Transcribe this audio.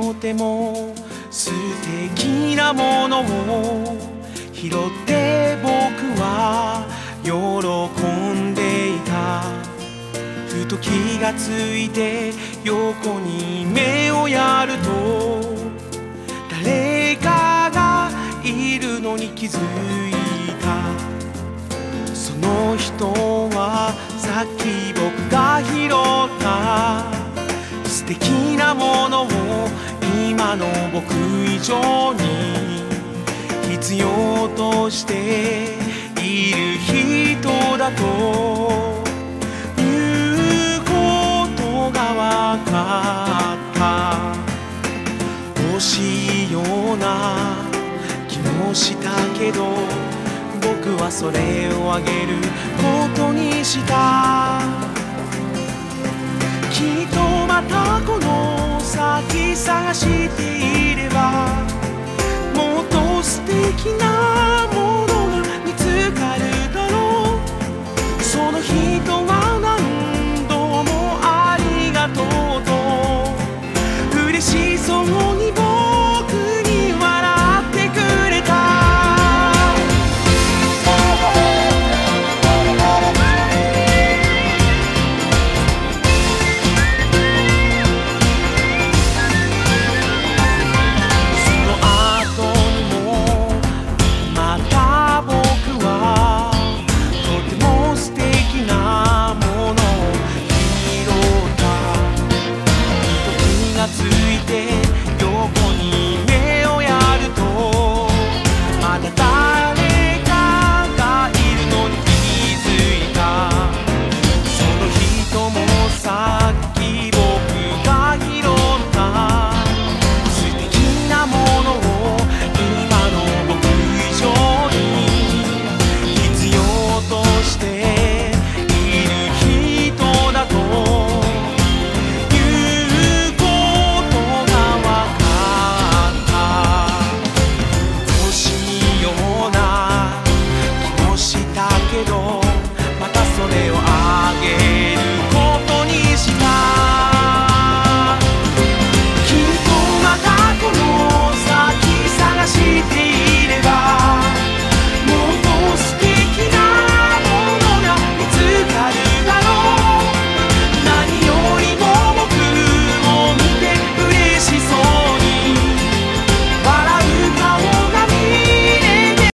とても素敵なものを拾って僕は喜んでいた。ふと気がついて横に目をやると誰かがいるのに気づいた。その人はさっき僕が拾った素敵なものを今の僕以上に必要としている人だということがわかった。惜しいような気もしたけど僕はそれをあげることにした。きっとまたこの先探していればもっと素敵なもの